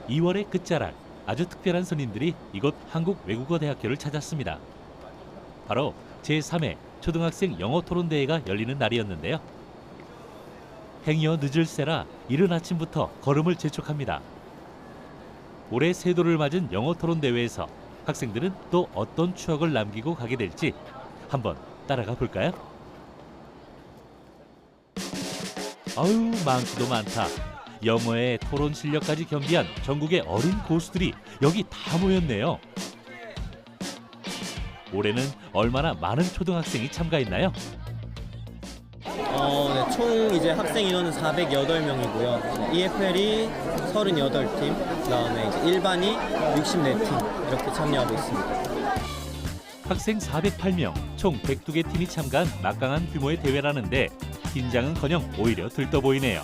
2월의 끝자락, 아주 특별한 손님들이 이곳 한국외국어대학교를 찾았습니다. 바로 제3회 초등학생 영어토론대회가 열리는 날이었는데요. 행여 늦을세라 이른 아침부터 걸음을 재촉합니다. 올해 세도를 맞은 영어토론대회에서 학생들은 또 어떤 추억을 남기고 가게 될지 한번 따라가 볼까요? 아유, 많기도 많다. 영어의 토론 실력까지 겸비한 전국의 어린 고수들이 여기 다 모였네요. 올해는 얼마나 많은 초등학생이 참가했나요? 네, 총 이제 학생 인원은 408명이고요. EFL이 38팀, 그다음에 이제 일반이 64팀 이렇게 참여하고 있습니다. 학생 408명, 총 102개 팀이 참가한 막강한 규모의 대회라는데 긴장은커녕 오히려 들떠 보이네요.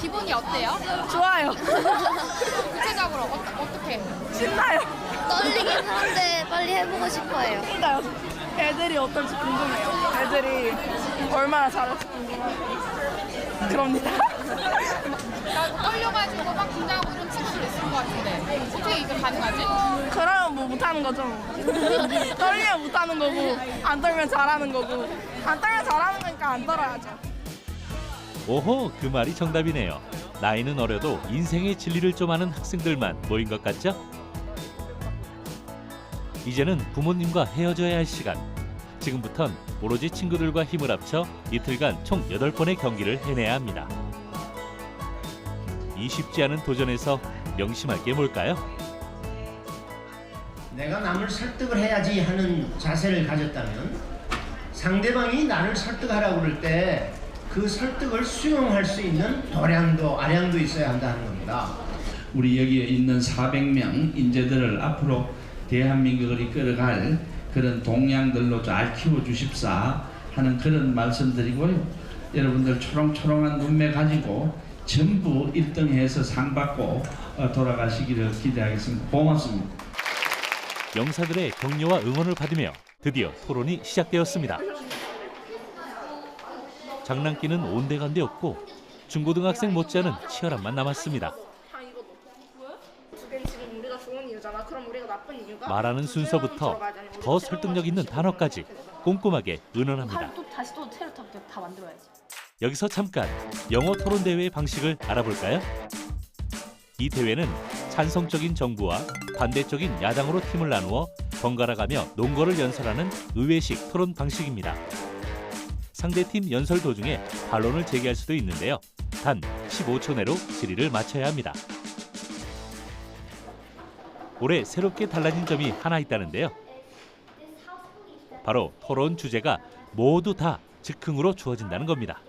기분이 어때요? 좋아요. 구체적으로 어떻게? 신나요. 떨리긴 한데 빨리 해보고 싶어요. 신나요. 애들이 어떨지 궁금해요. 애들이 얼마나 잘할지 궁금해요. 그럽니다. 떨려가지고 막 긴장하고 이런 친구들 있을 것 같은데 어떻게 이게 가능하지? 그러면 뭐 못하는 거죠. 떨리면 못하는 거고 안 떨면 잘하는 거고 안 떨면 잘하는 거니까 안 떨어야죠. 오호, 그 말이 정답이네요. 나이는 어려도 인생의 진리를 좀 아는 학생들만 모인 것 같죠? 이제는 부모님과 헤어져야 할 시간. 지금부턴 오로지 친구들과 힘을 합쳐 이틀간 총 8번의 경기를 해내야 합니다. 이 쉽지 않은 도전에서 명심할 게 뭘까요? 내가 남을 설득을 해야지 하는 자세를 가졌다면 상대방이 나를 설득하라고 그럴 때 그 설득을 수용할 수 있는 도량도 아량도 있어야 한다는 겁니다. 우리 여기에 있는 400명 인재들을 앞으로 대한민국을 이끌어갈 그런 동량들로 잘 키워주십사 하는 그런 말씀드리고요. 여러분들 초롱초롱한 눈매 가지고 전부 1등해서 상 받고 돌아가시기를 기대하겠습니다. 고맙습니다. 영사들의 격려와 응원을 받으며 드디어 토론이 시작되었습니다. 장난기는 온데간데 없고 중고등학생 못지않은 치열함만 남았습니다. 말하는 순서부터 더 설득력 있는 단어까지 꼼꼼하게 의논합니다. 다시 또 새로 다 만들어야지. 여기서 잠깐 영어 토론 대회의 방식을 알아볼까요? 이 대회는 찬성적인 정부와 반대적인 야당으로 팀을 나누어 번갈아가며 논거를 연설하는 의회식 토론 방식입니다. 상대팀 연설 도중에 반론을 제기할 수도 있는데요. 단 15초 내로 질의를 마쳐야 합니다. 올해 새롭게 달라진 점이 하나 있다는데요. 바로 토론 주제가 모두 다 즉흥으로 주어진다는 겁니다.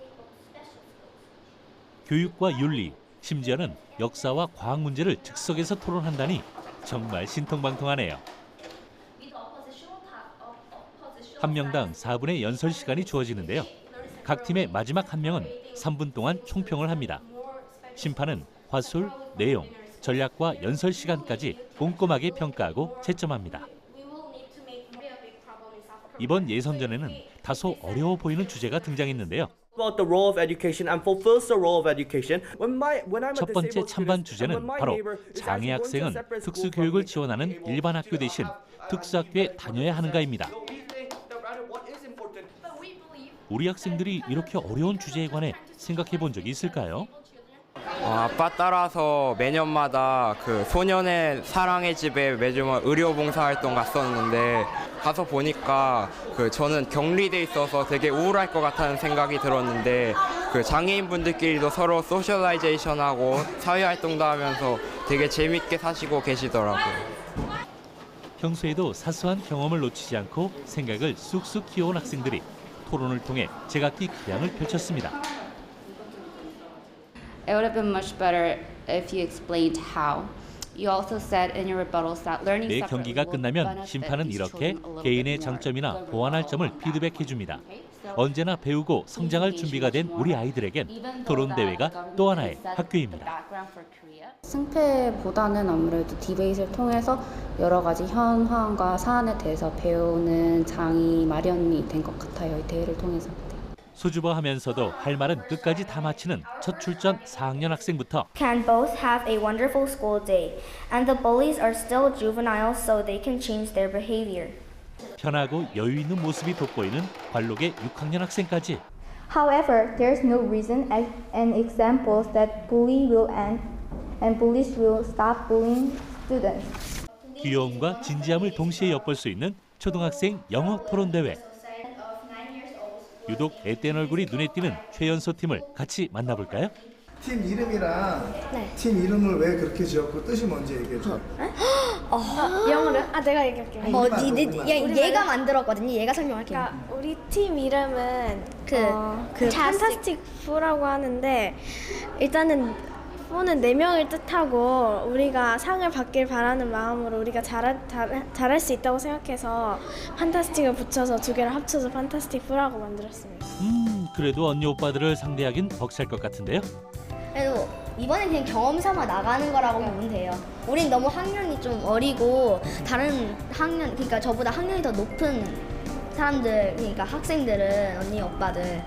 교육과 윤리, 심지어는 역사와 과학 문제를 즉석에서 토론한다니 정말 신통방통하네요. 한 명당 4분의 연설 시간이 주어지는데요. 각 팀의 마지막 한 명은 3분 동안 총평을 합니다. 심판은 화술, 내용, 전략과 연설 시간까지 꼼꼼하게 평가하고 채점합니다. 이번 예선전에는 다소 어려워 보이는 주제가 등장했는데요. 첫 번째 찬반 주제는 바로 장애 학생은 특수교육을 지원하는 일반 학교 대신 특수학교에 다녀야 하는가입니다. 우리 학생들이 이렇게 어려운 주제에 관해 생각해 본 적이 있을까요? 아빠 따라서 매년마다 그 소년의 사랑의 집에 매주 의료봉사활동 갔었는데 가서 보니까 저는 격리돼 있어서 되게 우울할 것 같다는 생각이 들었는데 장애인분들끼리도 서로 소셜라이제이션하고 사회활동도 하면서 되게 재밌게 사시고 계시더라고요. 평소에도 사소한 경험을 놓치지 않고 생각을 쑥쑥 키워온 학생들이 토론을 통해 제각기 기량을 펼쳤습니다. It would have been much better if you explained how. You also said in your rebuttals that learning 매 separately 경기가 will 끝나면 benefit 심판은 these 이렇게 children a little 개인의 bit more. 장점이나 보완할 점을 피드백해 줍니다. 언제나 배우고 성장할 준비가 된 우리 아이들에겐 토론 대회가 또 하나의 학교입니다. 승패보다는 아무래도 디베이트를 통해서 여러 가지 현황과 사안에 대해서 배우는 장이 마련이 된 것 같아요. 이 대회를 통해서. 수줍어하면서도 할 말은 끝까지 다 마치는 첫 출전 4학년 학생부터 can both have a wonderful school day, and the bullies are still juvenile so they can change their behavior. 편하고 여유 있는 모습이 돋보이는 관록의 6학년 학생까지 However, there's no reason and examples that bully will end and bullies will stop bullying students. 귀여움과 진지함을 동시에 엿볼 수 있는 초등학생 영어 토론대회. 유독 앳된 얼굴이 눈에 띄는 최연소 팀을 같이 만나볼까요? 팀 이름이랑 팀 이름을 왜 그렇게 지었고 뜻이 뭔지 얘기해줘. 영어로? 내가 얘기할게. 얘가 만들었거든요. 얘가 설명할게요. 그러니까 우리 팀 이름은 그 판타스틱 4라고 하는데 일단은 4는 4명을 뜻하고 우리가 상을 받길 바라는 마음으로 우리가 잘할 수 있다고 생각해서 판타스틱을 붙여서 두 개를 합쳐서 판타스틱 4라고 만들었습니다. 그래도 언니 오빠들을 상대하긴 벅찰 것 같은데요? 그래도 이번엔 그냥 경험 삼아 나가는 거라고 보면 돼요. 우린 너무 학년이 좀 어리고 다른 학년, 그러니까 저보다 학년이 더 높은 사람들, 그러니까 학생들은 언니 오빠들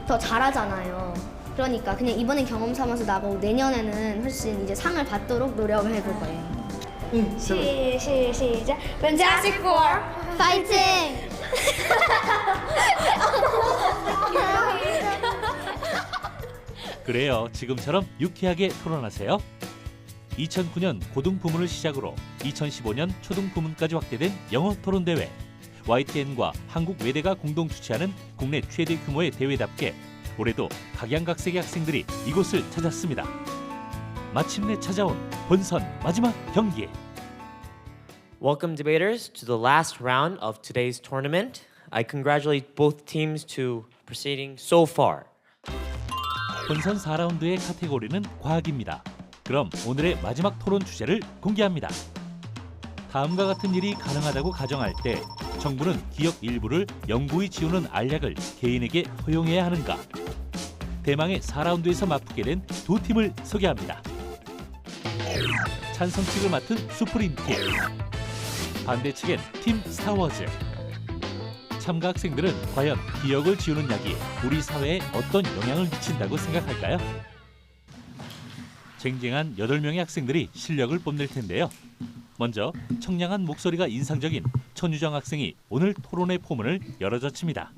더 잘하잖아요. 그러니까 그냥 이번엔 경험 삼아서 나가고 내년에는 훨씬 이제 상을 받도록 노력을 해볼 거예요. 시작. Fantastic Four. 파이팅! 그래요. 지금처럼 유쾌하게 토론하세요. 2009년 고등부문을 시작으로 2015년 초등부문까지 확대된 영어 토론대회. Ytn과 한국외대가 공동 주최하는 국내 최대 규모의 대회답게 올해도 각양각색의 학생들이 이곳을 찾았습니다. 마침내 찾아온 본선 마지막 경기. Welcome, debaters, to the last round of today's tournament. I congratulate both teams to proceeding so far. 본선 4라운드의 카테고리는 과학입니다. 그럼 오늘의 마지막 토론 주제를 공개합니다. 다음과 같은 일이 가능하다고 가정할 때 정부는 기업 일부를 영구히 지우는 알약을 개인에게 허용해야 하는가? 대망의 4라운드에서 맞붙게 된 두 팀을 소개합니다. 찬성 측을 맡은 수프림 팀, 반대 측엔 팀 스타워즈. 참가 학생들은 과연 기억을 지우는 약이 우리 사회에 어떤 영향을 미친다고 생각할까요? 쟁쟁한 8명의 학생들이 실력을 뽐낼 텐데요. 먼저 청량한 목소리가 인상적인 천유정 학생이 오늘 토론의 포문을 열어젖힙니다.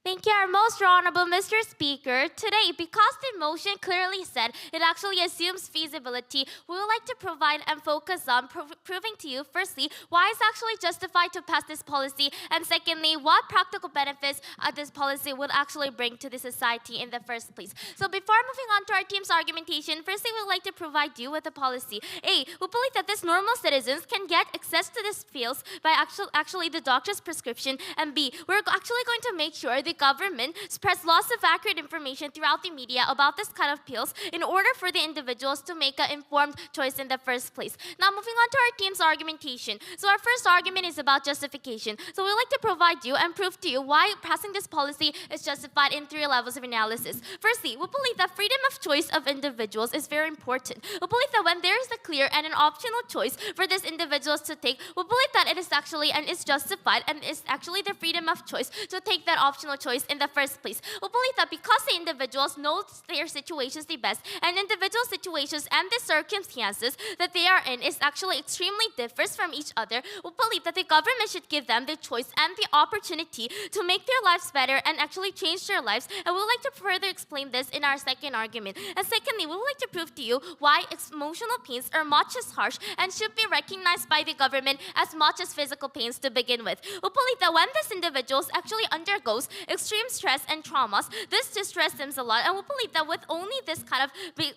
Thank you, our most honorable Mr. Speaker. Today, because the motion clearly said it actually assumes feasibility, we would like to provide and focus on proving to you, firstly, why it's actually justified to pass this policy, and secondly, what practical benefits this policy would actually bring to the society in the first place. So before moving on to our team's argumentation, firstly, we would like to provide you with a policy. A, we believe that these normal citizens can get access to these pills by actually the doctor's prescription, and B, we're actually going to make sure the government spreads lots of accurate information throughout the media about this kind of pills in order for the individuals to make an informed choice in the first place. Now moving on to our team's argumentation. So our first argument is about justification. So we'd like to provide you and prove to you why passing this policy is justified in 3 levels of analysis. Firstly, we believe that freedom of choice of individuals is very important. We believe that when there is a clear and an optional choice for these individuals to take, we believe that it is actually and is justified and is actually the freedom of choice to take that optional choice in the first place. We believe that because the individuals know their situations the best, and individual situations and the circumstances that they are in is actually extremely differs from each other, we believe that the government should give them the choice and the opportunity to make their lives better and actually change their lives. And we would like to further explain this in our second argument. And secondly, we would like to prove to you why emotional pains are much as harsh and should be recognized by the government as much as physical pains to begin with. We believe that when these individuals actually undergoes extreme stress and traumas, this distress them a lot, and we believe that with only this kind of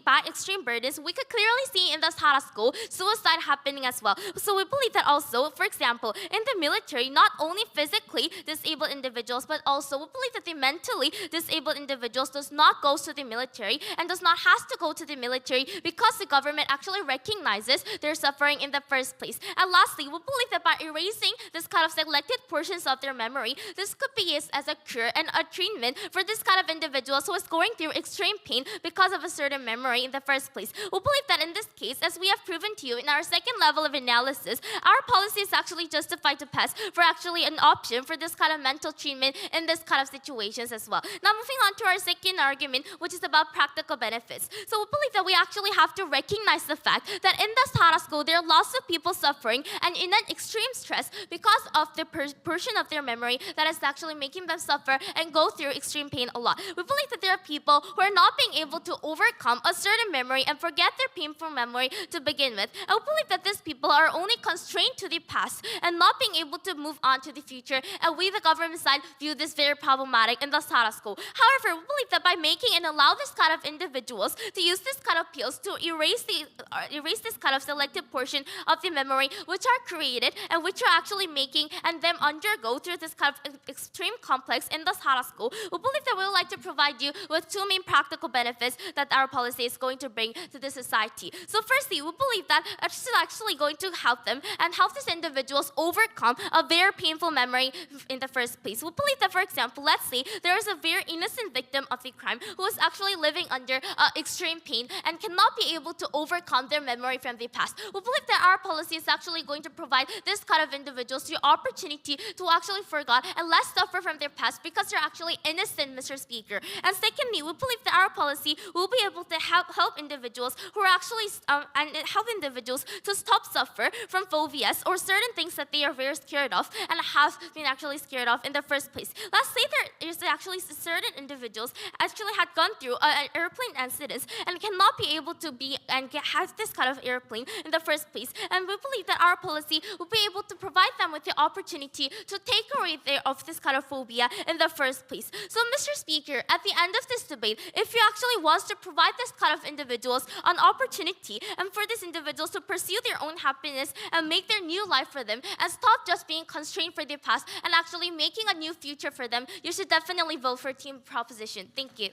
bad extreme burdens, we could clearly see in the Sahara school suicide happening as well. So we believe that also, for example, in the military, not only physically disabled individuals, but also we believe that the mentally disabled individuals does not go to the military and does not has to go to the military because the government actually recognizes their suffering in the first place. And lastly, we believe that by erasing this kind of selected portions of their memory, this could be used as a cure and a treatment for this kind of individuals who is going through extreme pain because of a certain memory in the first place. We believe that in this case, as we have proven to you in our second level of analysis, our policy is actually justified to pass for actually an option for this kind of mental treatment in this kind of situations as well. Now moving on to our second argument, which is about practical benefits. So we believe that we actually have to recognize the fact that in the Sahara school, there are lots of people suffering and in an extreme stress because of the portion of their memory that is actually making them suffer and go through extreme pain a lot. We believe that there are people who are not being able to overcome a certain memory and forget their painful memory to begin with. And we believe that these people are only constrained to the past and not being able to move on to the future. And we, the government side, view this very problematic in the Sahara school. However, we believe that by making and allow this kind of individuals to use this kind of pills to erase this kind of selected portion of the memory which are created and which are actually making and them undergo through this kind of extreme complex in the Sahara school, we believe that we would like to provide you with two main practical benefits that our policy is going to bring to the society. So firstly, we believe that this is actually going to help them and help these individuals overcome a very painful memory in the first place. We believe that, for example, let's say there is a very innocent victim of the crime who is actually living under extreme pain and cannot be able to overcome their memory from the past. We believe that our policy is actually going to provide this kind of individuals the opportunity to actually forget and less suffer from their past because they're actually innocent, Mr. Speaker. And secondly, we believe that our policy will be able to help individuals who are actually and help individuals to stop suffer from phobias or certain things that they are very scared of and have been actually scared of in the first place. Let's say there is actually certain individuals actually had gone through an airplane incident and cannot be able to be and have this kind of airplane in the first place. And we believe that our policy will be able to provide them with the opportunity to take away of this kind of phobia in the first place. So, Mr. Speaker, at the end of this debate, if you actually want to provide this kind of individuals an opportunity and for these individuals to pursue their own happiness and make their new life for them and stop just being constrained for their past and actually making a new future for them, you should definitely vote for Team Proposition. Thank you.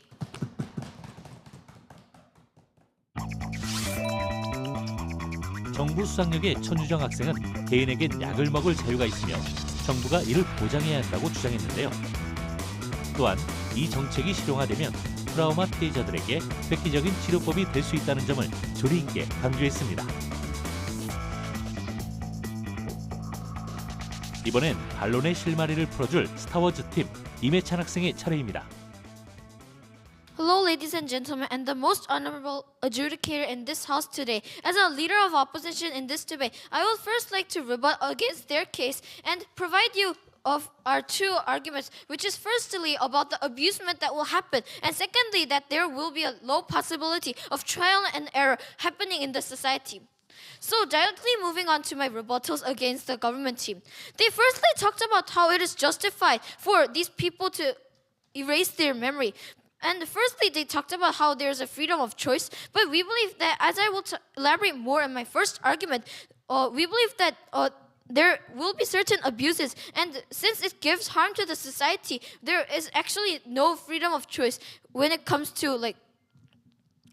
정부 수상역의 천유정 학생은 개인에겐 약을 먹을 자유가 있으며 정부가 이를 보장해야 한다고 주장했는데요. 또한 이 정책이 실용화되면 트라우마 피해자들에게 획기적인 치료법이 될 수 있다는 점을 조리 있게 강조했습니다. 이번엔 반론의 실마리를 풀어줄 스타워즈 팀 임혜찬 학생의 차례입니다. Hello, ladies and gentlemen, and the most honorable adjudicator in this house today. As a leader of opposition in this debate, I would first like to rebut against their case and provide you of our two arguments, which is firstly about the abusement that will happen, and secondly that there will be a low possibility of trial and error happening in the society. So directly moving on to my rebuttals against the government team. They firstly talked about how it is justified for these people to erase their memory. And firstly, they talked about how there's a freedom of choice, but we believe that, as I will elaborate more in my first argument, we believe that there will be certain abuses, and since it gives harm to the society, there is actually no freedom of choice when it comes to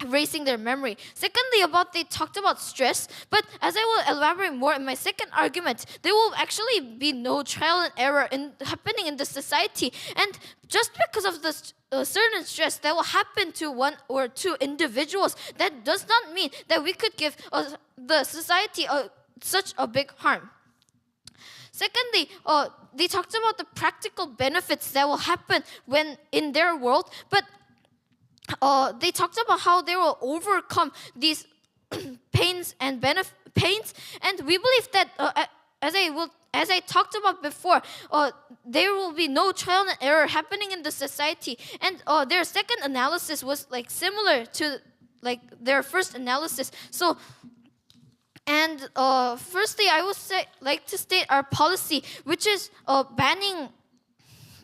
erasing their memory. Secondly, they talked about stress, but as I will elaborate more in my second argument, there will actually be no trial and error happening in the society, and just because of the certain stress that will happen to one or two individuals, that does not mean that we could give the society such a big harm. Secondly, they talked about the practical benefits that will happen when in their world, but they talked about how they will overcome these pains, and we believe that as I talked about before, there will be no trial and error happening in the society, and their second analysis was similar to their first analysis. So, and firstly, I would like to state our policy, which is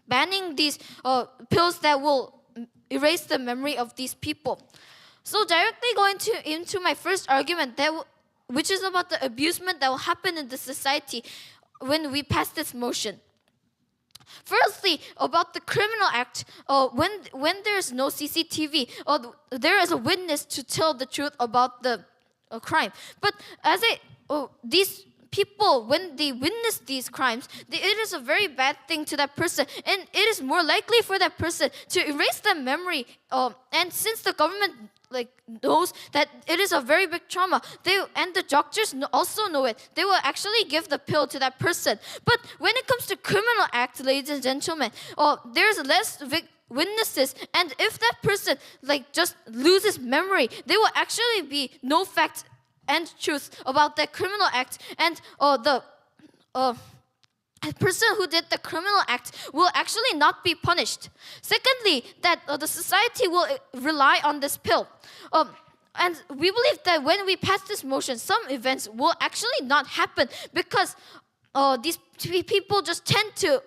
banning these pills that will erase the memory of these people. So directly going into my first argument, which is about the abusement that will happen in the society when we pass this motion. Firstly, about the criminal act, when there's no CCTV, there is a witness to tell the truth about the crime. But these people, when they witness these crimes, it is a very bad thing to that person, and it is more likely for that person to erase that memory. And since the government knows that it is a very big trauma, and the doctors also know it, they will actually give the pill to that person. But when it comes to criminal acts, ladies and gentlemen, there's less witnesses, and if that person just loses memory, there will actually be no facts and truth about that criminal act, and the person who did the criminal act will actually not be punished. Secondly, that the society will rely on this pill. And we believe that when we pass this motion, some events will actually not happen because these people just tend to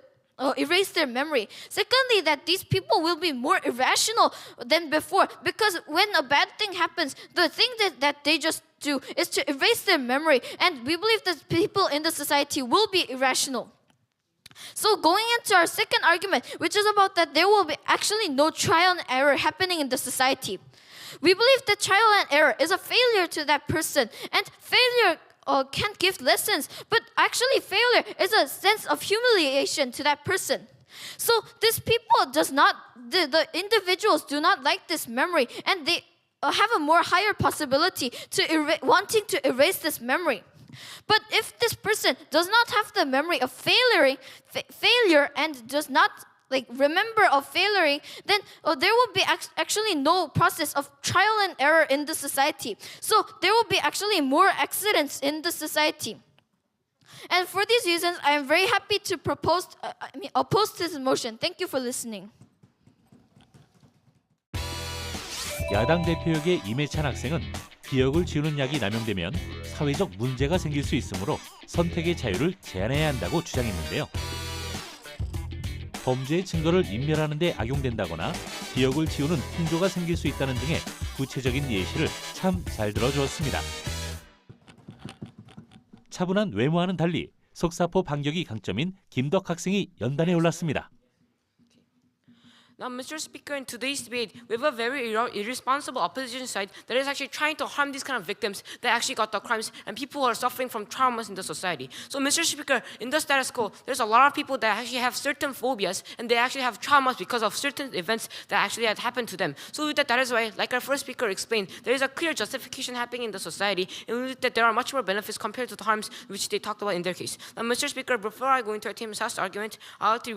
erase their memory. Secondly, that these people will be more irrational than before, because when a bad thing happens, the thing that they just do is to erase their memory, and we believe that people in the society will be irrational. So going into our second argument, which is about that there will be actually no trial and error happening in the society. We believe that trial and error is a failure to that person, and failure can't give lessons, but actually failure is a sense of humiliation to that person. So these people the individuals do not like this memory, and they have a more higher possibility to wanting to erase this memory. But if this person does not have the memory of failure and does not remember of failing, then there will be actually no process of trial and error in the society. So there will be actually more accidents in the society. And for these reasons, I am very happy to oppose this motion. Thank you for listening. 야당 대표역의 임해찬 학생은 기억을 지우는 약이 남용되면 사회적 문제가 생길 수 있으므로 선택의 자유를 제한해야 한다고 주장했는데요. 범죄의 증거를 인멸하는 데 악용된다거나 기억을 지우는 풍조가 생길 수 있다는 등의 구체적인 예시를 참 잘 들어주었습니다. 차분한 외모와는 달리 속사포 반격이 강점인 김덕 학생이 연단에 올랐습니다. Now, Mr. Speaker, in today's debate, we have a very irresponsible opposition side that is actually trying to harm these kind of victims that actually got the crimes and people who are suffering from traumas in the society. So, Mr. Speaker, in the status quo, there's a lot of people that actually have certain phobias and they actually have traumas because of certain events that actually had happened to them. So, that is why, like our first speaker explained, there is a clear justification happening in the society, and that there are much more benefits compared to the harms which they talked about in their case. Now, Mr. Speaker, before I go into our team's last argument, I'll have to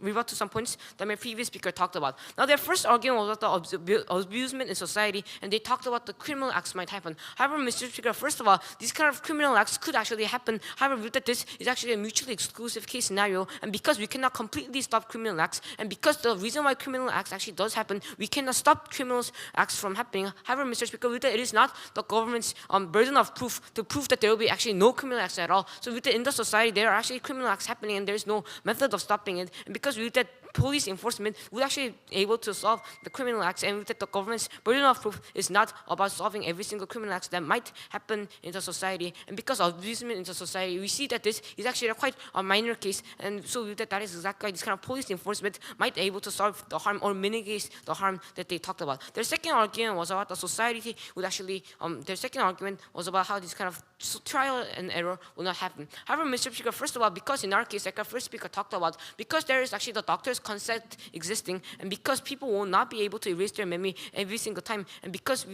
rebut to some points that my previous speaker talked about. Now, their first argument was about the abusement in society, and they talked about the criminal acts might happen. However, Mr. Speaker, first of all, these kind of criminal acts could actually happen. However, that this is actually a mutually exclusive case scenario, and because we cannot completely stop criminal acts, and because the reason why criminal acts actually does happen, we cannot stop criminal acts from happening. However, Mr. Speaker, with that, it is not the government's burden of proof to prove that there will be actually no criminal acts at all. So with that, in the society, there are actually criminal acts happening, and there is no method of stopping it. And because with that, police enforcement would actually be able to solve the criminal acts, and that the government's burden of proof is not about solving every single criminal act that might happen in the society. And because of abusement in the society, we see that this is actually quite a minor case, and so that is exactly why this kind of police enforcement might be able to solve the harm or mitigate the harm that they talked about. Their second argument was about the society would actually, their second argument was about how this kind of trial and error will not happen. However, Mr. Speaker, first of all, because in our case, like our first speaker talked about, because there is actually the doctor's consent existing, and because people will not be able to erase their memory every single time, and because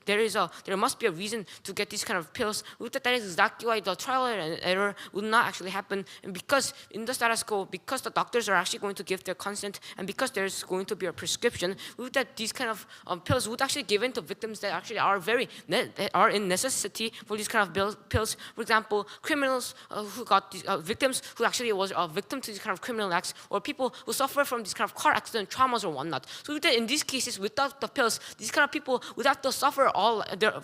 there must be a reason to get these kind of pills, that is exactly why the trial and error will not actually happen. And because in the status quo, because the doctors are actually going to give their consent, and because there's going to be a prescription, that these kind of pills would actually given to victims that actually are in necessity for these kind of pills. For example, criminals who got these, victims who actually was a victim to these kind of criminal acts, or people who suffer from these kind of car accident traumas or whatnot. So that in these cases, without the pills, these kind of people would have to suffer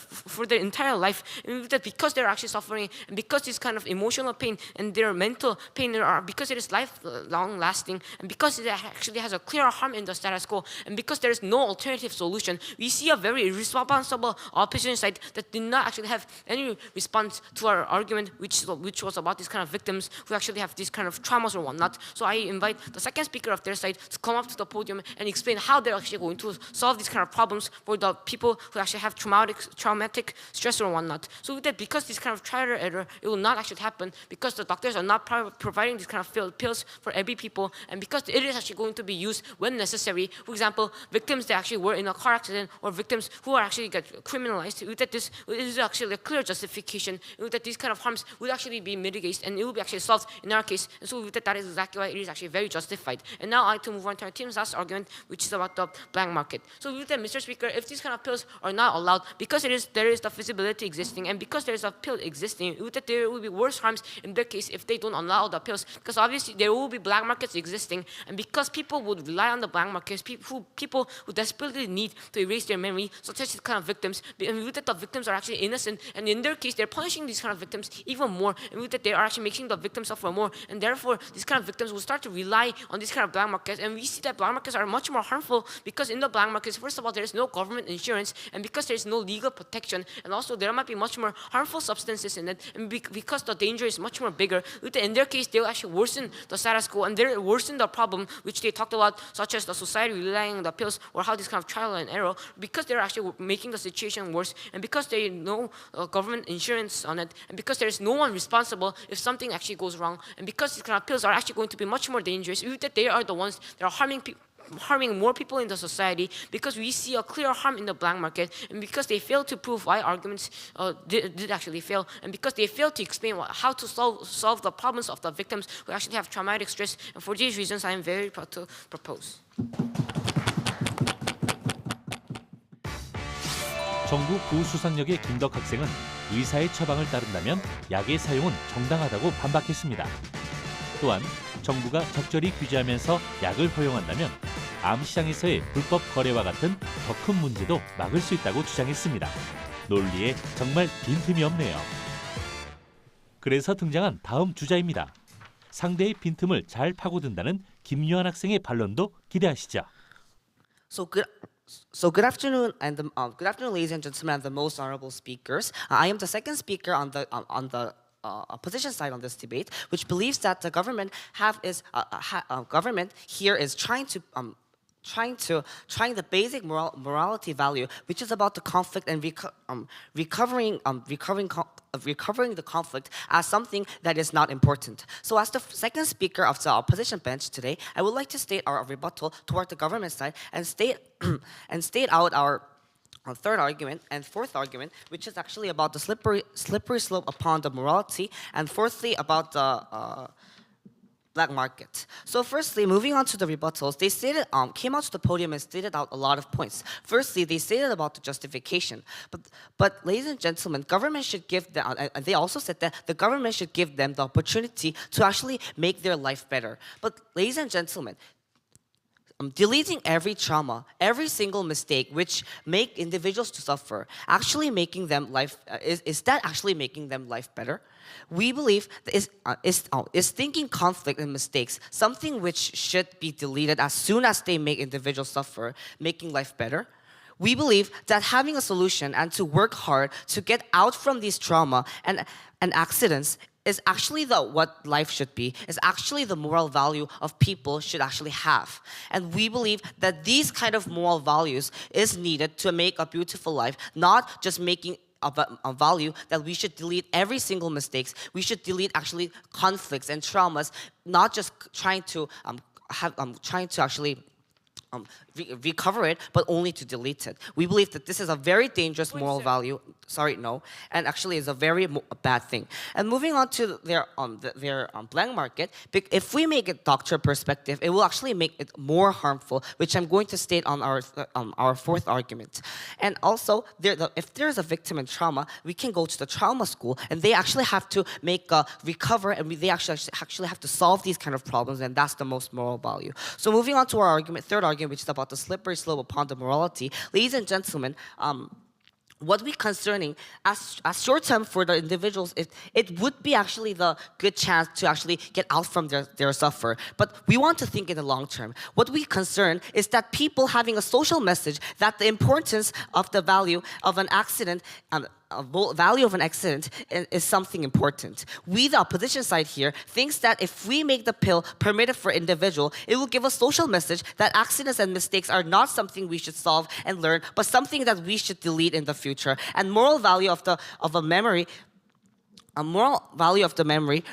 for their entire life. And that because they're actually suffering, and because this kind of emotional pain and their mental pain because it is lifelong lasting, and because it actually has a clear harm in the status quo, and because there is no alternative solution, we see a very irresponsible opposition side that did not actually have any response to our argument, which was about these kind of victims who actually have these kind of traumas or whatnot. So I invite the second speaker of their side to come up to the podium and explain how they're actually going to solve these kind of problems for the people who actually have traumatic stress or whatnot. So with that, because this kind of trial and error, it will not actually happen because the doctors are not providing these kind of pills for every people, and because it is actually going to be used when necessary. For example, victims that actually were in a car accident or victims who are actually get criminalized, with that this is actually a clear justification, with that these kind of harms would actually be mitigated and it will be actually solved in our case. And so with that is exactly why it is actually very justified. And now I'd like to move on to our team's last argument, which is about the black market. So with that, Mr. Speaker, if these kind of pills are not allowed, because there is the feasibility existing, and because there is a pill existing, with that there will be worse harms in their case if they don't allow the pills, because obviously there will be black markets existing, and because people would rely on the black markets, people who desperately need to erase their memory, such as these kind of victims, and with that the victims are actually innocent, and in their case they're punishing these kind of victims even more, and with that they are actually making the victims suffer more, and therefore these kind of victims will start to rely on these kind of black markets, and we see that black markets are much more harmful because in the black markets, first of all, there is no government insurance, and because there is no legal protection, and also there might be much more harmful substances in it, and because the danger is much more bigger, in their case they will actually worsen the status quo, and they worsen the problem which they talked about, such as the society relying on the pills or how this kind of trial and error, because they're actually making the situation worse, and because there is no government insurance on it, and because there is no one responsible if something actually goes wrong, and because these kind of pills are actually going to be much more dangerous, that they are the ones that are harming more people in the society, because we see a clear harm in the black market, and because they fail to prove why arguments did actually fail, and because they fail to explain how to solve the problems of the victims who actually have traumatic stress, and for these reasons I am very proud to propose. 정부 부수상역의 김덕 학생은 의사의 처방을 따른다면 약의 사용은 정당하다고 반박했습니다. 또한 정부가 적절히 규제하면서 약을 허용한다면 암시장에서의 불법 거래와 같은 더 큰 문제도 막을 수 있다고 주장했습니다. 논리에 정말 빈틈이 없네요. 그래서 등장한 다음 주자입니다. 상대의 빈틈을 잘 파고든다는 김유한 학생의 반론도 기대하시죠. So good afternoon, and good afternoon, ladies and gentlemen, and the most honorable speakers. I am the second speaker on the opposition side on this debate, which believes that the government here is trying the basic morality value, which is about the conflict and recovering the conflict as something that is not important. So as the second speaker of the opposition bench today, I would like to state our rebuttal toward the government side and state out our third argument and fourth argument, which is actually about the slippery slope upon the morality, and fourthly about the black market. So firstly, moving on to the rebuttals, they came out to the podium and stated out a lot of points. Firstly, they stated about the justification, but ladies and gentlemen, government should give them, and they also said that the government should give them the opportunity to actually make their life better. But ladies and gentlemen, deleting every trauma, every single mistake which make individuals to suffer, actually making them is that actually making them life better? We believe that is thinking conflict and mistakes something which should be deleted as soon as they make individuals suffer, making life better? We believe that having a solution and to work hard to get out from these trauma and accidents is actually what life should be, is actually the moral value of people should actually have. And we believe that these kind of moral values is needed to make a beautiful life, not just making a value that we should delete every single mistakes. We should delete actually conflicts and traumas, not just trying to actually recover it, but only to delete it. We believe that this is a very dangerous moral value. And actually is a very bad thing. And moving on to their black market, if we make it doctor perspective, it will actually make it more harmful, which I'm going to state on our fourth argument. And also, if there's a victim in trauma, we can go to the trauma school, and they actually have to recover, and they actually have to solve these kind of problems, and that's the most moral value. So moving on to our third argument, which is about the slippery slope upon the morality, ladies and gentlemen, what we concerning as short term for the individuals, it would be actually the good chance to actually get out from their suffer. But we want to think in the long term. What we concern is that people having a social message that the importance of the value of an accident value of an accident is something important. We, the opposition side here, thinks that if we make the pill permitted for individual, it will give a social message that accidents and mistakes are not something we should solve and learn, but something that we should delete in the future. And moral value of a memory,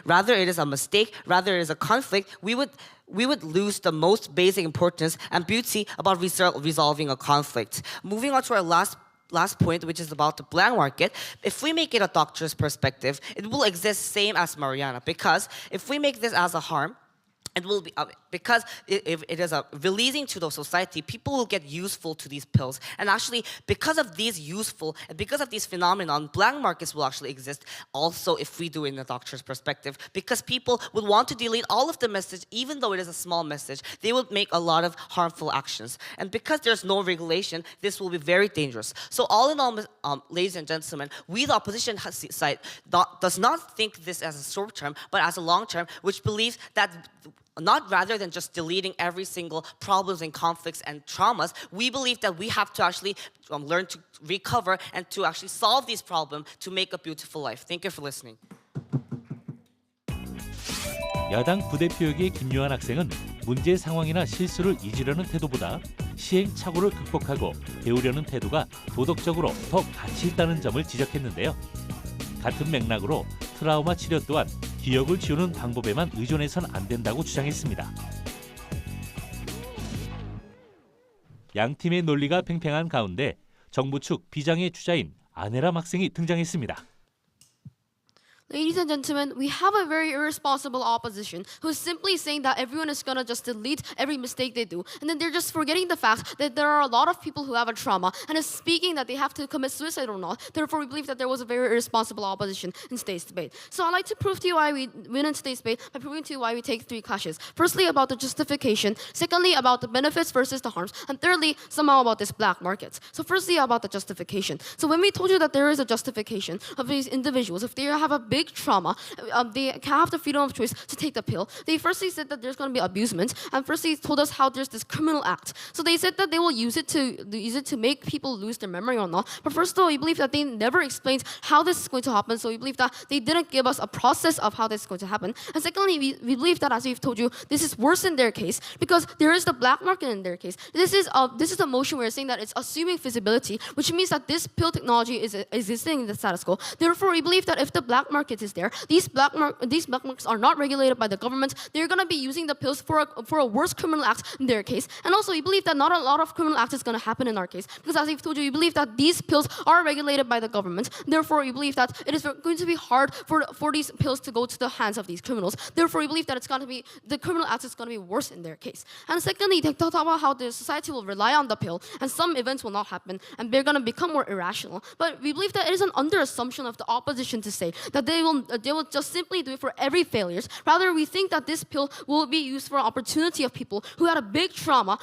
rather it is a mistake, rather it is a conflict, we would lose the most basic importance and beauty about resolving a conflict. Moving on to our last point, which is about the black market. If we make it a doctor's perspective, it will exist same as marijuana, because if we make this as a harm, it will be because if it is releasing to the society, people will get useful to these pills, and actually because of these phenomenon, black markets will actually exist also if we do it in a doctor's perspective, because people would want to delete all of the message, even though it is a small message. They would make a lot of harmful actions, and because there's no regulation, this will be very dangerous. So all in all, ladies and gentlemen, we, the opposition side, does not think this as a short term, but as a long term, which believes that not rather than just deleting every single problems and conflicts and traumas, we believe that we have to actually learn to recover and to actually solve these problems to make a beautiful life. Thank you for listening. 야당 부대표역의 김요한 학생은 문제 상황이나 실수를 잊으려는 태도보다 시행착오를 극복하고 배우려는 태도가 도덕적으로 더 가치 있다는 점을 지적했는데요. 같은 맥락으로 트라우마 치료 또한 기억을 지우는 방법에만 의존해선 안 된다고 주장했습니다. 양 팀의 논리가 팽팽한 가운데 정부 측 비장의 주자인 아내람 학생이 등장했습니다. Ladies and gentlemen, we have a very irresponsible opposition who's simply saying that everyone is gonna just delete every mistake they do, and then they're just forgetting the fact that there are a lot of people who have a trauma and is speaking that they have to commit suicide or not. Therefore, we believe that there was a very irresponsible opposition in today's debate. So I'd like to prove to you why we win in today's debate by proving to you why we take three clashes. Firstly, about the justification. Secondly, about the benefits versus the harms. And thirdly, somehow about this black market. So firstly, about the justification. So when we told you that there is a justification of these individuals, if they have a big trauma, they have the freedom of choice to take the pill. They firstly said that there's going to be abusement, and firstly told us how there's this criminal act. So they said that they will use it to make people lose their memory or not. But first of all, we believe that they never explained how this is going to happen. So we believe that they didn't give us a process of how this is going to happen. And secondly, we believe that, as we've told you, this is worse in their case because there is the black market in their case. This is a motion where we're saying that it's assuming feasibility, which means that this pill technology is existing in the status quo. Therefore, we believe that if the black market is there, these black markets are not regulated by the government. They're going to be using the pills for a worse criminal act in their case. And also, we believe that not a lot of criminal acts is going to happen in our case because, as we've told you, we believe that these pills are regulated by the government. Therefore, we believe that it is going to be hard for these pills to go to the hands of these criminals. Therefore, we believe that it's going to be the criminal act is going to be worse in their case. And secondly, they talk about how the society will rely on the pill and some events will not happen and they're going to become more irrational. But we believe that it is an under assumption of the opposition to say that they will just simply do it for every failures. Rather, we think that this pill will be used for an opportunity of people who had a big trauma,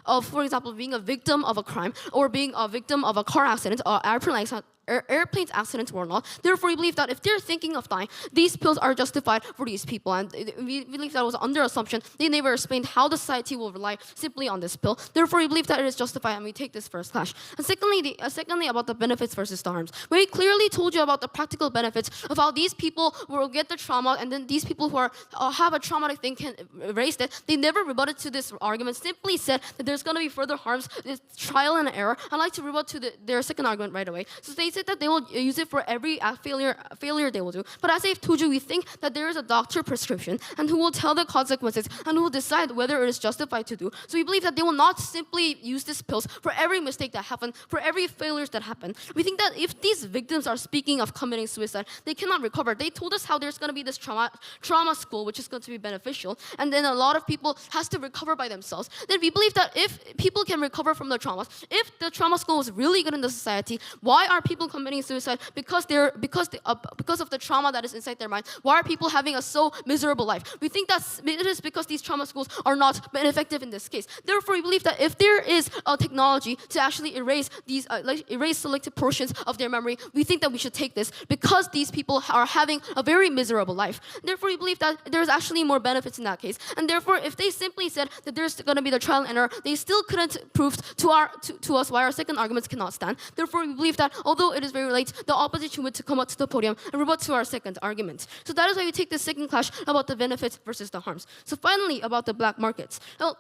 of for example, being a victim of a crime or being a victim of a car accident or airplane accidents or not. Therefore, we believe that if they're thinking of dying, these pills are justified for these people. And we believe that was under assumption. They never explained how the society will rely simply on this pill. Therefore, we believe that it is justified, and we take this first clash. And secondly, about the benefits versus the harms. We clearly told you about the practical benefits of how these people will get the trauma, and then these people who have a traumatic thing can erase it. They never rebutted to this argument. Simply said that there's going to be further harms. It's trial and error. I'd like to rebut to their second argument right away. So they said that they will use it for every failure they will do. But as I've told you, we think that there is a doctor prescription and who will tell the consequences and who will decide whether it is justified to do. So we believe that they will not simply use these pills for every mistake that happened, for every failures that happen. We think that if these victims are speaking of committing suicide, they cannot recover. They told us how there's going to be this trauma school, which is going to be beneficial, and then a lot of people has to recover by themselves. Then we believe that if people can recover from the traumas, if the trauma school is really good in the society, why are people people committing suicide because of the trauma that is inside their mind? Why are people having a so miserable life? We think that it is because these trauma schools are not effective in this case. Therefore, we believe that if there is a technology to actually erase these erase selected portions of their memory, we think that we should take this because these people are having a very miserable life. Therefore, we believe that there's actually more benefits in that case. And therefore, if they simply said that there's going to be the trial and error, they still couldn't prove to us why our second arguments cannot stand. Therefore, we believe that although it is very late, the opposition would to come up to the podium and rebut to our second argument. So that is why we take this second clash about the benefits versus the harms. So finally, about the black markets. Now,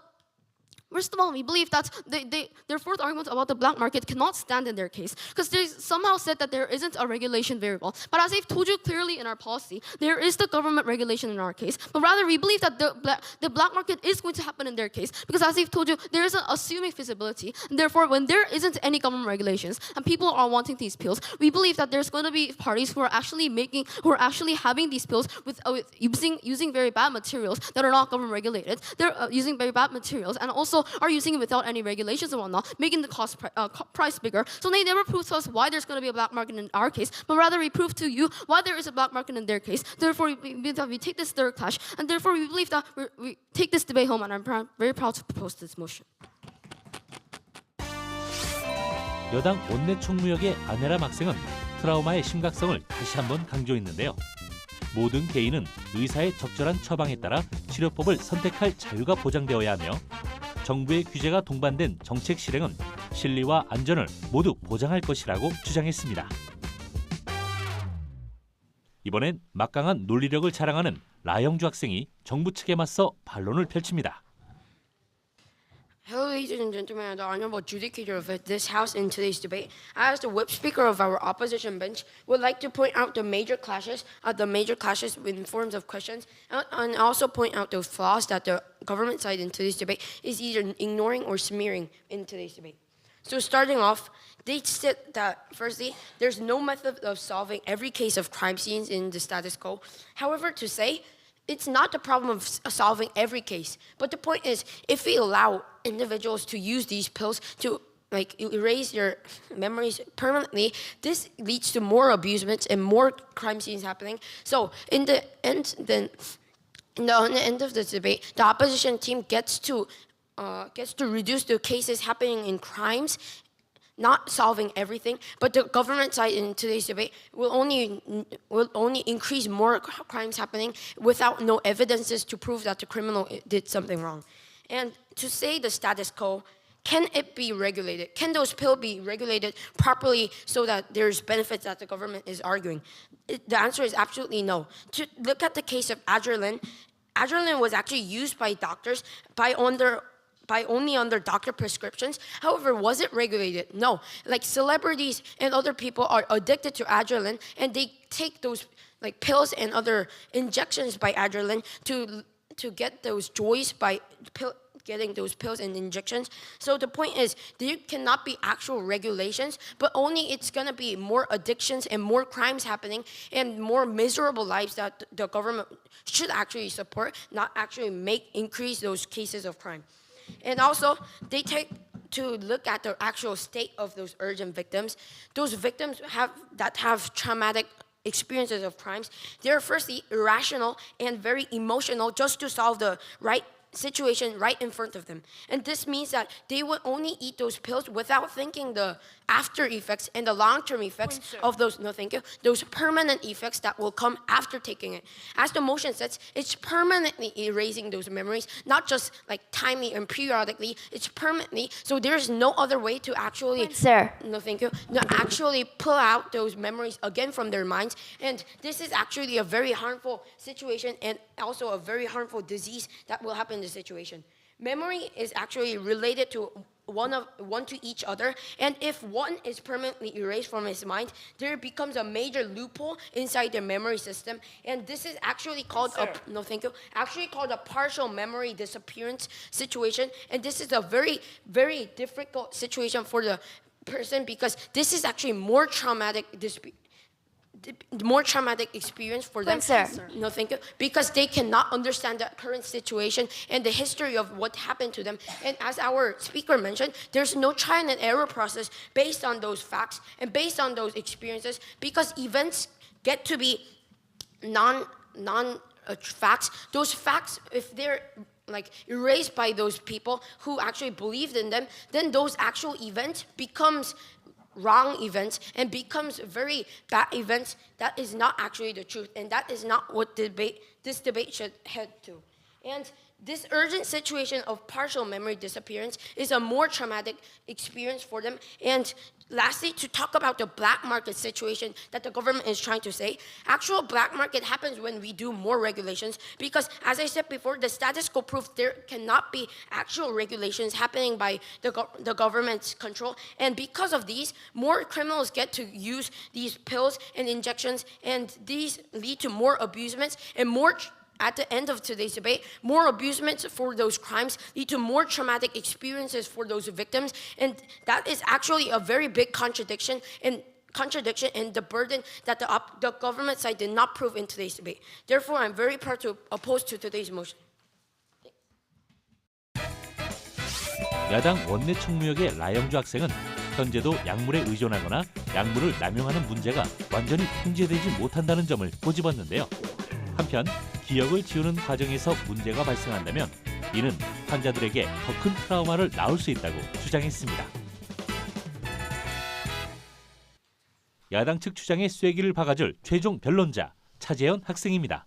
first of all, we believe that their fourth argument about the black market cannot stand in their case because they somehow said that there isn't a regulation variable. But as I've told you clearly in our policy, there is the government regulation in our case. But rather, we believe that the black market is going to happen in their case because as I've told you, there is an assuming feasibility. And therefore, when there isn't any government regulations and people are wanting these pills, we believe that there's going to be parties who are actually having these pills with using very bad materials that are not government regulated. They're using very bad materials and also are using it without any regulations and whatnot, making the price bigger. So they never prove to us why there's going to be a black market in our case, but rather we prove to you why there is a black market in their case. Therefore, we take this third clash, and therefore we believe that we take this debate home, and I'm very proud to propose this motion. 여당 원내 총무역의 아내람 학생은 트라우마의 심각성을 다시 한번 강조했는데요. 모든 개인은 의사의 적절한 처방에 따라 치료법을 선택할 자유가 보장되어야 하며 정부의 규제가 동반된 정책 실행은 실리와 안전을 모두 보장할 것이라고 주장했습니다. 이번엔 막강한 논리력을 자랑하는 라영주 학생이 정부 측에 맞서 반론을 펼칩니다. Hello, ladies and gentlemen, the honorable judicator of this House in today's debate. As the whip speaker of our opposition bench, would like to point out the major clashes in forms of questions, and also point out the flaws that the government side in today's debate is either ignoring or smearing in today's debate. So starting off, they said that, firstly, there's no method of solving every case of crime scenes in the status quo. However, to say, it's not the problem of solving every case, but the point is, if we allow individuals to use these pills to erase their memories permanently, this leads to more abusements and more crime scenes happening. So in the end of the debate, the opposition team gets to reduce the cases happening in crimes, not solving everything, but the government side in today's debate will only increase more crimes happening without no evidences to prove that the criminal did something wrong. And to say the status quo, can it be regulated? Can those pills be regulated properly so that there's benefits that the government is arguing? The answer is absolutely no. To look at the case of adrenaline was actually used by doctors only under doctor prescriptions. However, was it regulated? No. Like celebrities and other people are addicted to adrenaline, and they take those pills and other injections by adrenaline to get those joys by getting those pills and injections. So the point is, there cannot be actual regulations, but only it's going to be more addictions and more crimes happening and more miserable lives that the government should actually support, not actually increase those cases of crime. And also, they take to look at the actual state of those urgent victims. Those victims that have traumatic experiences of crimes, they're firstly irrational and very emotional just to solve the right situation right in front of them. And this means that they would only eat those pills without thinking the after effects and the long-term effects of those, those permanent effects that will come after taking it. As the motion says, it's permanently erasing those memories, not just timely and periodically, it's permanently, so there's no other way to actually, actually pull out those memories again from their minds. And this is actually a very harmful situation and also a very harmful disease that will happen in the situation. Memory is actually related to one to each other, and if one is permanently erased from his mind, there becomes a major loophole inside the memory system, and this is actually called a partial memory disappearance situation, and this is a very, very difficult situation for the person because this is actually more traumatic more traumatic experience for them. Sir. No, thank you. Because they cannot understand the current situation and the history of what happened to them. And as our speaker mentioned, there's no trial and error process based on those facts and based on those experiences, because events get to be facts. Those facts, if they're like erased by those people who actually believed in them, then those actual events becomes wrong events and becomes very bad events. That is not actually the truth, and that is not what this debate should head to. And this urgent situation of partial memory disappearance is a more traumatic experience for them. And lastly, to talk about the black market situation that the government is trying to say, actual black market happens when we do more regulations, because as I said before, the status quo proves there cannot be actual regulations happening by the government's control. And because of these, more criminals get to use these pills and injections, and these lead to more abusements and more. At the end of today's debate, more abusements for those crimes lead to more traumatic experiences for those victims, and that is actually a very big contradiction in the burden that the government side did not prove in today's debate. Therefore, I'm very proud to oppose to today's motion. 야당 원내 총무역의 라영주 학생은 현재도 약물에 의존하거나 약물을 남용하는 문제가 완전히 통제되지 못한다는 점을 꼬집었는데요. 한편 기억을 지우는 과정에서 문제가 발생한다면 이는 환자들에게 더 큰 트라우마를 낳을 수 있다고 주장했습니다. 야당 측 주장에 쐐기를 박아줄 최종 변론자 차재현 학생입니다.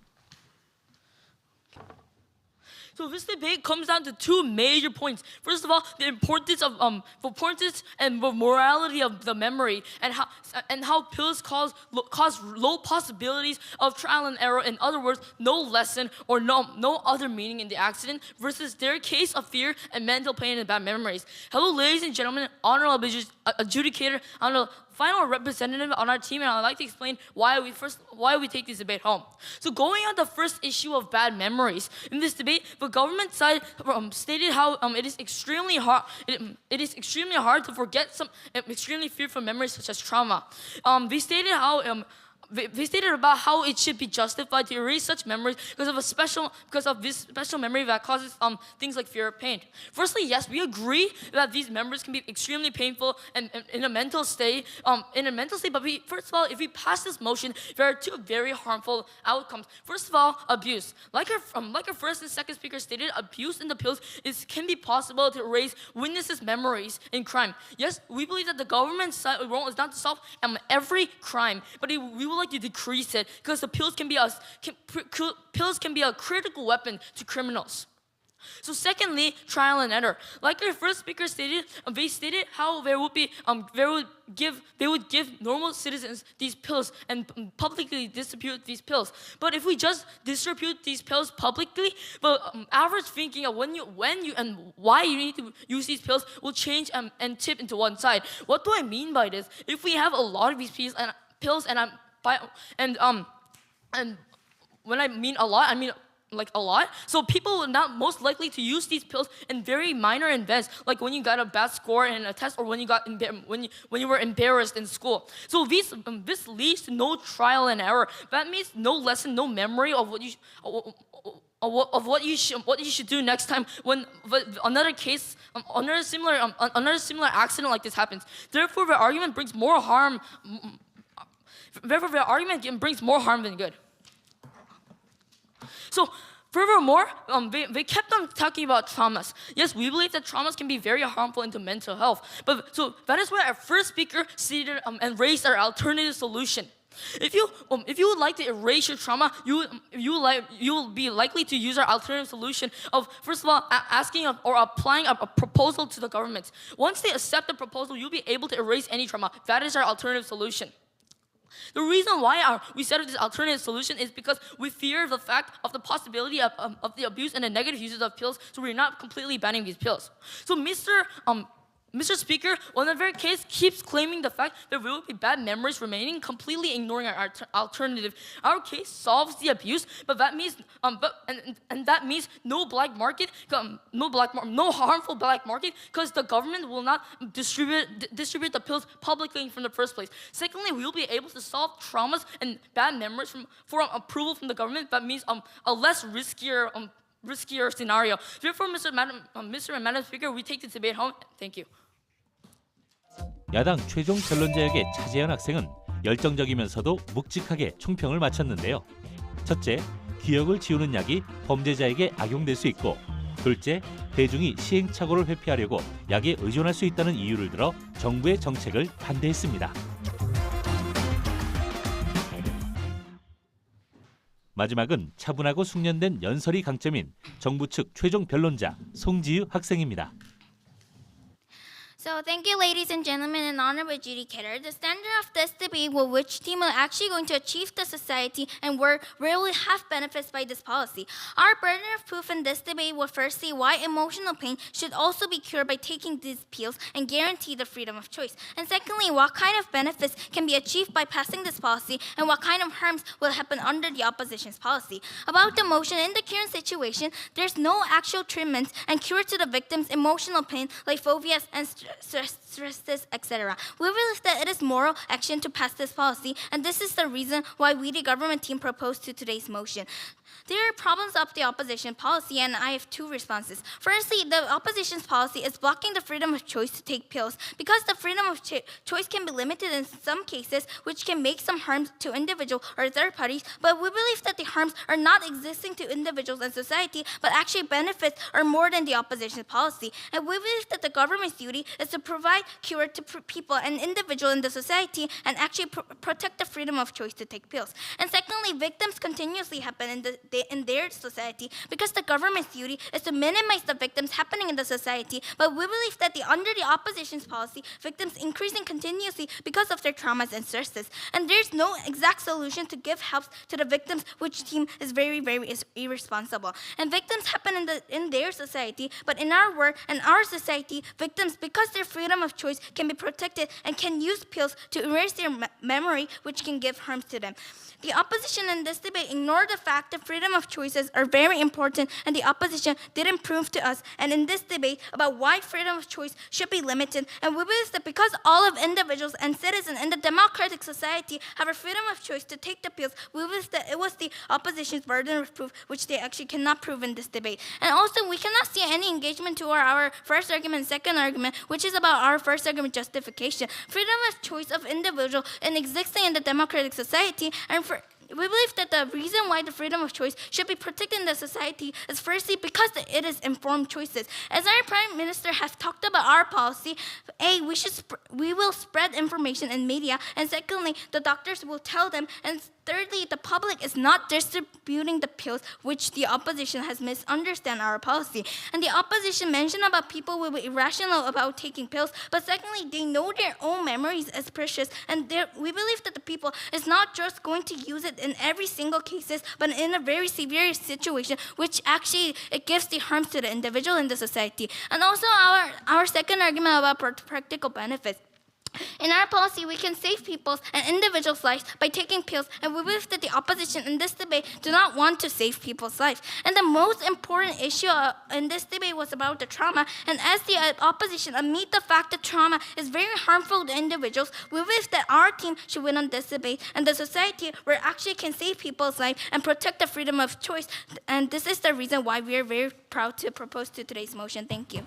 So this debate comes down to two major points. First of all, the importance and the morality of the memory, and how pills cause low possibilities of trial and error. In other words, no lesson or no other meaning in the accident, versus their case of fear and mental pain and bad memories. Hello, ladies and gentlemen, honorable adjudicator, final representative on our team, and I'd like to explain why we take this debate home. So going on the first issue of bad memories, in this debate, the government side stated how it is extremely hard. It is extremely hard to forget some extremely fearful memories such as trauma. They stated about how it should be justified to erase such memories because of this special memory that causes things like fear or pain. Firstly, yes, we agree that these memories can be extremely painful and in a mental state. But first of all, if we pass this motion, there are two very harmful outcomes. First of all, abuse. Like our first and second speaker stated, abuse in the pills can be possible to erase witnesses' memories in crime. Yes, we believe that the government's role is not to solve every crime, but we would like to decrease it, because the pills can be a critical weapon to criminals. So secondly, trial and error. Like our first speaker stated, they stated how they would give normal citizens these pills and publicly distribute these pills. But if we just distribute these pills publicly, but average thinking of when you and why you need to use these pills will change and tip into one side. What do I mean by this? If we have a lot of these pills and when I mean a lot, I mean like a lot. So people are not most likely to use these pills in very minor events, like when you got a bad score in a test, or when you were embarrassed in school. So this leads to no trial and error. That means no lesson, no memory of what you should do next time when another similar accident like this happens. Therefore, the argument brings more harm. Therefore, the argument brings more harm than good. So, furthermore, they kept on talking about traumas. Yes, we believe that traumas can be very harmful into mental health. So that is why our first speaker stated and raised our alternative solution. If you would like to erase your trauma, you will be likely to use our alternative solution of, first of all, asking or applying a proposal to the government. Once they accept the proposal, you'll be able to erase any trauma. That is our alternative solution. The reason why we set up this alternative solution is because we fear the fact of the possibility of the abuse and the negative uses of pills, so we're not completely banning these pills. So Mr. Mr. Speaker, when the very case keeps claiming the fact there will be bad memories remaining, completely ignoring our alternative. Our case solves the abuse, but that means that means no black market, no harmful black market, because the government will not distribute the pills publicly from the first place. Secondly, we will be able to solve traumas and bad memories for approval from the government. That means a less riskier scenario. Therefore, Mr. and Madam Speaker, we take the debate home. Thank you. 야당 최종 변론자에게 차재현 학생은 열정적이면서도 묵직하게 총평을 마쳤는데요. 첫째, 기억을 지우는 약이 범죄자에게 악용될 수 있고, 둘째, 대중이 시행착오를 회피하려고 약에 의존할 수 있다는 이유를 들어 정부의 정책을 반대했습니다. 마지막은 차분하고 숙련된 연설이 강점인 정부 측 최종 변론자 송지유 학생입니다. So thank you, ladies and gentlemen, and honorable adjudicator. The standard of this debate will which team are actually going to achieve the society and where will have benefits by this policy. Our burden of proof in this debate will firstly why emotional pain should also be cured by taking these pills and guarantee the freedom of choice. And secondly, what kind of benefits can be achieved by passing this policy and what kind of harms will happen under the opposition's policy. About the motion, in the current situation, there's no actual treatments and cure to the victim's emotional pain like phobias and stresses, etc. We believe that it is moral action to pass this policy, and this is the reason why we, the government team, proposed to today's motion. There are problems of the opposition policy, and I have two responses. Firstly, the opposition's policy is blocking the freedom of choice to take pills because the freedom of choice can be limited in some cases, which can make some harm to individuals or third parties. But we believe that the harms are not existing to individuals and society, but actually benefits are more than the opposition's policy. And we believe that the government's duty is to provide cure to people and individuals in the society and actually protect the freedom of choice to take pills. And secondly, victims continuously happen in their society because the government's duty is to minimize the victims happening in the society. But we believe that under the opposition's policy, victims increasing continuously because of their traumas and stresses. And there's no exact solution to give help to the victims, which team is very, very irresponsible. And victims happen in their society, but in our world and our society, victims, because their freedom of choice can be protected and can use pills to erase their memory, which can give harm to them. The opposition in this debate ignored the fact that freedom of choices are very important, and the opposition didn't prove to us and in this debate about why freedom of choice should be limited. And we believe that because all of individuals and citizens in the democratic society have a freedom of choice to take the pills, we believe that it was the opposition's burden of proof, which they actually cannot prove in this debate. And also, we cannot see any engagement to our first argument and second argument, which is about our first argument justification. Freedom of choice of individual and existing in the democratic society, and we believe that the reason why the freedom of choice should be protected in the society is firstly because it is informed choices. As our Prime Minister has talked about our policy, we will spread information in media, and secondly, the doctors will tell them, and thirdly, the public is not distributing the pills, which the opposition has misunderstood our policy. And the opposition mentioned about people will be irrational about taking pills, but secondly, they know their own memories as precious, and we believe that the people is not just going to use it in every single cases, but in a very severe situation, which actually it gives the harms to the individual and the society. And also our second argument about practical benefits. In our policy, we can save people's and individuals' lives by taking pills, and we believe that the opposition in this debate do not want to save people's lives. And the most important issue in this debate was about the trauma, and as the opposition admit the fact that trauma is very harmful to individuals, we believe that our team should win on this debate, and the society where actually can save people's lives and protect the freedom of choice. And this is the reason why we are very proud to propose to today's motion. Thank you.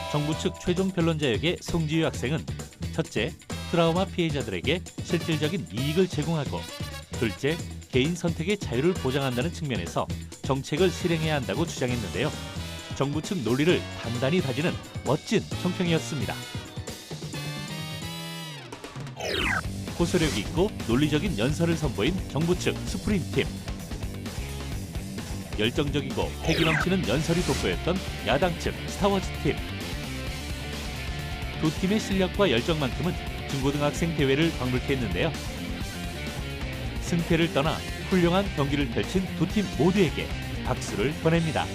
정부 측 최종 변론자에게 송지유 학생은 첫째, 트라우마 피해자들에게 실질적인 이익을 제공하고, 둘째, 개인 선택의 자유를 보장한다는 측면에서 정책을 실행해야 한다고 주장했는데요. 정부 측 논리를 단단히 다지는 멋진 총평이었습니다. 호소력 있고 논리적인 연설을 선보인 정부 측 스프림팀. 열정적이고 패기 넘치는 연설이 돋보였던 야당 측 스타워즈팀. 두 팀의 실력과 열정만큼은 중고등학생 대회를 방불케 했는데요. 승패를 떠나 훌륭한 경기를 펼친 두 팀 모두에게 박수를 보냅니다.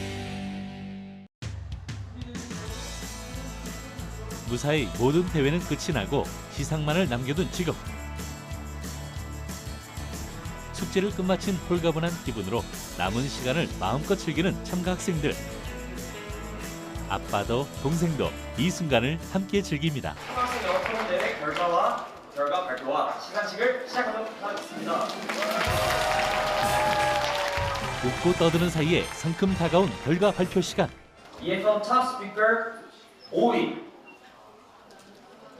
무사히 모든 대회는 끝이 나고 시상만을 남겨둔 지금 숙제를 끝마친 홀가분한 기분으로 남은 시간을 마음껏 즐기는 참가 학생들. 아빠도 동생도 이 순간을 함께 즐깁니다. 초등학생 영어토론대회 결과 발표와 시상식을 시작하도록 하겠습니다. 웃고 떠드는 사이에 성큼 다가온 결과 발표 시간. EFM 탑 스피커 5위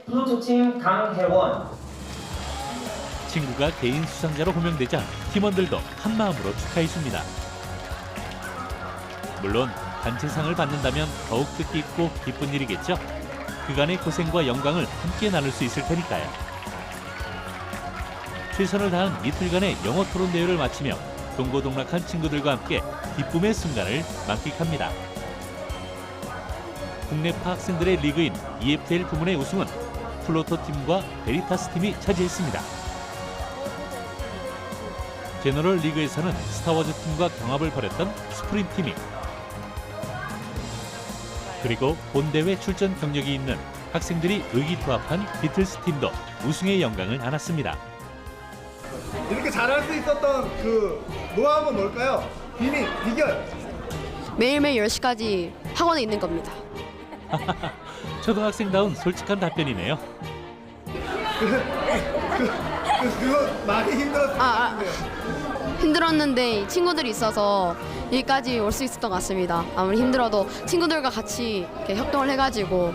플루토팀 강혜원. 친구가 개인 수상자로 호명되자 팀원들도 한마음으로 축하해줍니다. 물론 단체상을 받는다면 더욱 뜻깊고 기쁜 일이겠죠. 그간의 고생과 영광을 함께 나눌 수 있을 테니까요. 최선을 다한 이틀간의 영어 토론 대회를 마치며 동고동락한 친구들과 함께 기쁨의 순간을 만끽합니다. 국내파 학생들의 리그인 EFL 부문의 우승은 플로토 팀과 베리타스 팀이 차지했습니다. 제너럴 리그에서는 스타워즈 팀과 경합을 벌였던 스프림 팀이, 그리고 본대회 출전 경력이 있는 학생들이 의기투합한 비틀스 팀도 우승의 영광을 안았습니다. 이렇게 잘할 수 있었던 그 노하우는 뭘까요? 비밀, 비결. 매일매일 10시까지 학원에 있는 겁니다. 초등학생다운 솔직한 답변이네요. 그거 많이 힘들었을 것 같은데요. 힘들었는데 친구들이 있어서 여기까지 올 수 있었던 것 같습니다. 아무리 힘들어도 친구들과 같이 이렇게 협동을 해가지고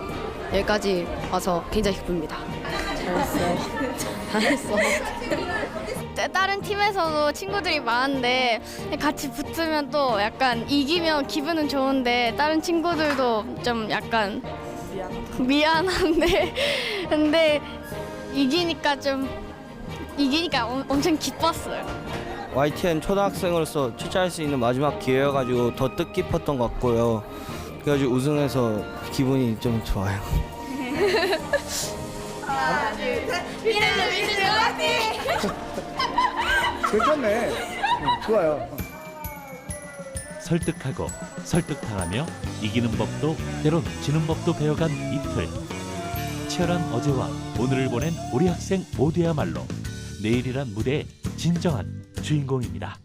여기까지 와서 굉장히 기쁩니다. 잘했어. 다른 팀에서도 친구들이 많은데 같이 붙으면 또 약간 이기면 기분은 좋은데 다른 친구들도 좀 약간 미안한데 근데 이기니까 엄청 기뻤어요. Ytn 초등학생으로서 출전할 수 있는 마지막 기회여가지고 더 뜻깊었던 것 같고요. 그래가지고 우승해서 기분이 좀 좋아요. 하나, 둘, 셋. 미래는 화이팅! 괜찮네. 좋아요. 설득하고 설득당하며 이기는 법도 때론 지는 법도 배워간 이틀. 치열한 어제와 오늘을 보낸 우리 학생 모두야말로 내일이란 무대의 진정한 주인공입니다.